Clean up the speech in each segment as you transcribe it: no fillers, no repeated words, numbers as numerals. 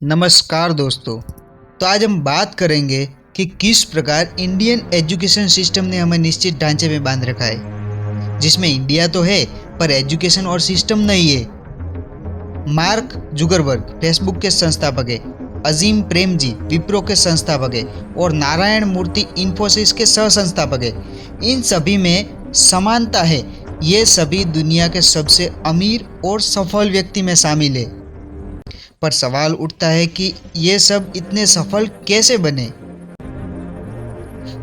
नमस्कार दोस्तों। तो आज हम बात करेंगे कि किस प्रकार इंडियन एजुकेशन सिस्टम ने हमें निश्चित ढांचे में बांध रखा है, जिसमें इंडिया तो है पर एजुकेशन और सिस्टम नहीं है। मार्क जुकरबर्ग फेसबुक के संस्थापक है, अजीम प्रेमजी विप्रो के संस्थापक है और नारायण मूर्ति इन्फोसिस के सह संस्थापक है। इन सभी में समानता है, ये सभी दुनिया के सबसे अमीर और सफल व्यक्ति में शामिल है। पर सवाल उठता है कि ये सब इतने सफल कैसे बने।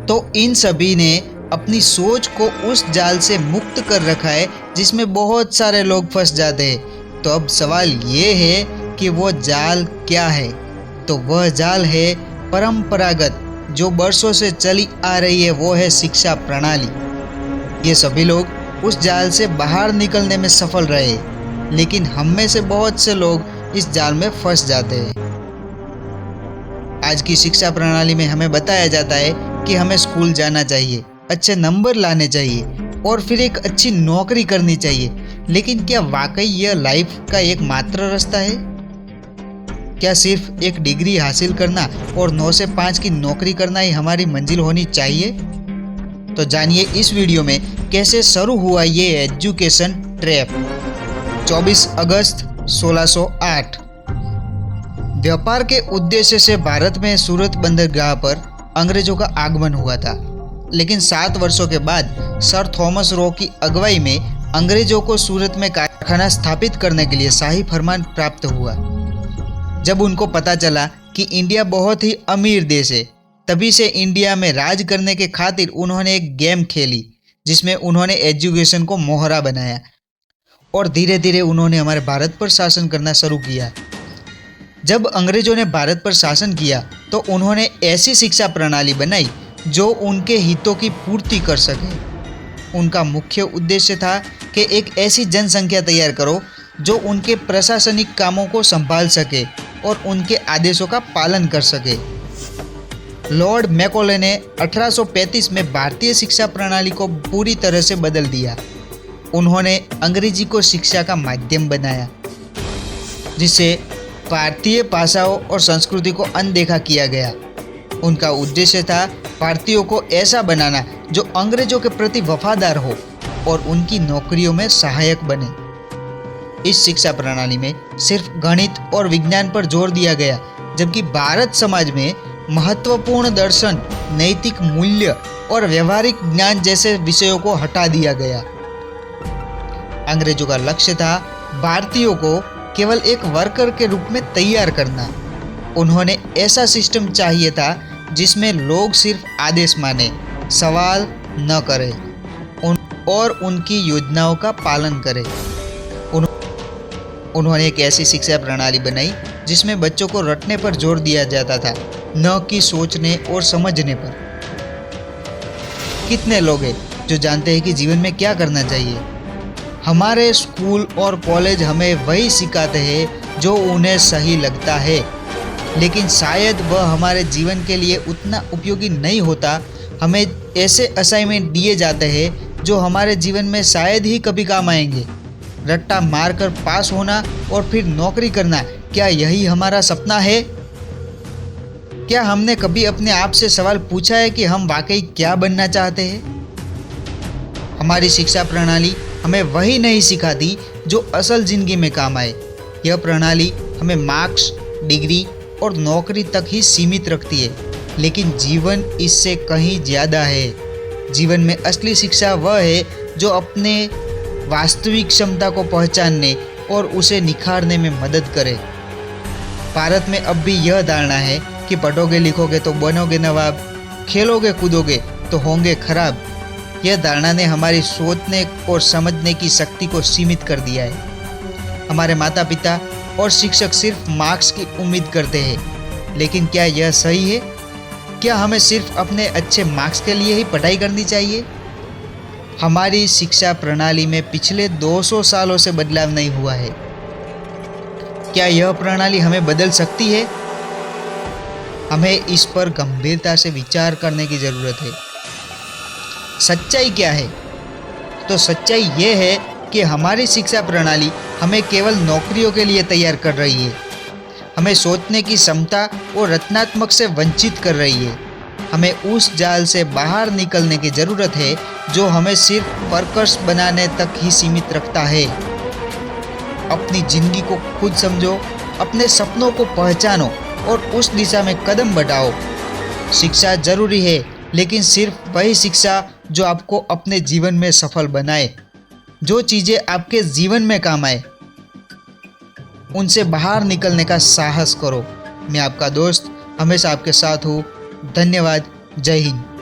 तो इन सभी ने अपनी सोच को उस जाल से मुक्त कर रखा है जिसमें बहुत सारे लोग फंस जाते हैं। तो अब सवाल ये है कि वो जाल क्या है। तो वह जाल है परंपरागत, जो वर्षों से चली आ रही है, वो है शिक्षा प्रणाली। ये सभी लोग उस जाल से बाहर निकलने में सफल रहे, लेकिन हम में से बहुत से लोग इस जाल में फंस जाते हैं। आज की शिक्षा प्रणाली में हमें बताया जाता है कि हमें स्कूल जाना चाहिए, अच्छे नंबर लाने चाहिए और फिर एक अच्छी नौकरी करनी चाहिए। लेकिन क्या वाकई यह लाइफ का एक मात्र रास्ता है? क्या सिर्फ एक डिग्री हासिल करना और 9 से 5 की नौकरी करना ही हमारी मंजिल होनी चाहिए? तो जानिए इस वीडियो में कैसे शुरू हुआ ये एजुकेशन ट्रैप। 24 अगस्त 1608 व्यापार के उद्देश्य से भारत में सूरत बंदरगाह पर अंग्रेजों का आगमन हुआ था। लेकिन 7 वर्षों के बाद सर थॉमस रो की अगुवाई में अंग्रेजों को सूरत में कारखाना स्थापित करने के लिए शाही फरमान प्राप्त हुआ। जब उनको पता चला कि इंडिया बहुत ही अमीर देश है, तभी से इंडिया में राज करने के खातिर उन्होंने एक गेम खेली, जिसमें उन्होंने एजुकेशन को मोहरा बनाया और धीरे धीरे उन्होंने हमारे भारत पर शासन करना शुरू किया। जब अंग्रेजों ने भारत पर शासन किया तो उन्होंने ऐसी शिक्षा प्रणाली बनाई जो उनके हितों की पूर्ति कर सके। उनका मुख्य उद्देश्य था कि एक ऐसी जनसंख्या तैयार करो जो उनके प्रशासनिक कामों को संभाल सके और उनके आदेशों का पालन कर सके। लॉर्ड मैकॉले ने 1835 में भारतीय शिक्षा प्रणाली को पूरी तरह से बदल दिया। उन्होंने अंग्रेजी को शिक्षा का माध्यम बनाया, जिससे भारतीय भाषाओं और संस्कृति को अनदेखा किया गया। उनका उद्देश्य था भारतीयों को ऐसा बनाना जो अंग्रेजों के प्रति वफादार हो और उनकी नौकरियों में सहायक बने। इस शिक्षा प्रणाली में सिर्फ गणित और विज्ञान पर जोर दिया गया, जबकि भारत समाज में महत्वपूर्ण दर्शन, नैतिक मूल्य और व्यवहारिक ज्ञान जैसे विषयों को हटा दिया गया। अंग्रेजों का लक्ष्य था भारतीयों को केवल एक वर्कर के रूप में तैयार करना। उन्होंने ऐसा सिस्टम चाहिए था जिसमें लोग सिर्फ आदेश माने, सवाल न करें और उनकी योजनाओं का पालन करें। उन्होंने एक ऐसी शिक्षा प्रणाली बनाई जिसमें बच्चों को रटने पर जोर दिया जाता था, न कि सोचने और समझने पर। कितने लोग हैं जो जानते हैं कि जीवन में क्या करना चाहिए? हमारे स्कूल और कॉलेज हमें वही सिखाते हैं जो उन्हें सही लगता है, लेकिन शायद वह हमारे जीवन के लिए उतना उपयोगी नहीं होता। हमें ऐसे असाइनमेंट दिए जाते हैं जो हमारे जीवन में शायद ही कभी काम आएंगे। रट्टा मारकर पास होना और फिर नौकरी करना, क्या यही हमारा सपना है? क्या हमने कभी अपने आप से सवाल पूछा है कि हम वाकई क्या बनना चाहते हैं? हमारी शिक्षा प्रणाली हमें वही नहीं सिखाती जो असल जिंदगी में काम आए। यह प्रणाली हमें मार्क्स, डिग्री और नौकरी तक ही सीमित रखती है, लेकिन जीवन इससे कहीं ज़्यादा है। जीवन में असली शिक्षा वह है जो अपने वास्तविक क्षमता को पहचानने और उसे निखारने में मदद करे। भारत में अब भी यह धारणा है कि पढ़ोगे लिखोगे तो बनोगे नवाब, खेलोगे कूदोगे तो होंगे खराब। यह धारणा ने हमारी सोचने और समझने की शक्ति को सीमित कर दिया है। हमारे माता पिता और शिक्षक सिर्फ मार्क्स की उम्मीद करते हैं, लेकिन क्या यह सही है? क्या हमें सिर्फ अपने अच्छे मार्क्स के लिए ही पढ़ाई करनी चाहिए? हमारी शिक्षा प्रणाली में पिछले 200 सालों से बदलाव नहीं हुआ है। क्या यह प्रणाली हमें बदल सकती है? हमें इस पर गंभीरता से विचार करने की ज़रूरत है। सच्चाई क्या है? तो सच्चाई ये है कि हमारी शिक्षा प्रणाली हमें केवल नौकरियों के लिए तैयार कर रही है। हमें सोचने की क्षमता और रचनात्मक से वंचित कर रही है। हमें उस जाल से बाहर निकलने की ज़रूरत है जो हमें सिर्फ पर्कस बनाने तक ही सीमित रखता है। अपनी ज़िंदगी को खुद समझो, अपने सपनों को पहचानो और उस दिशा में कदम बढ़ाओ। शिक्षा जरूरी है, लेकिन सिर्फ वही शिक्षा जो आपको अपने जीवन में सफल बनाए। जो चीज़ें आपके जीवन में काम आए उनसे बाहर निकलने का साहस करो। मैं आपका दोस्त हमेशा आपके साथ हूँ। धन्यवाद। जय हिंद।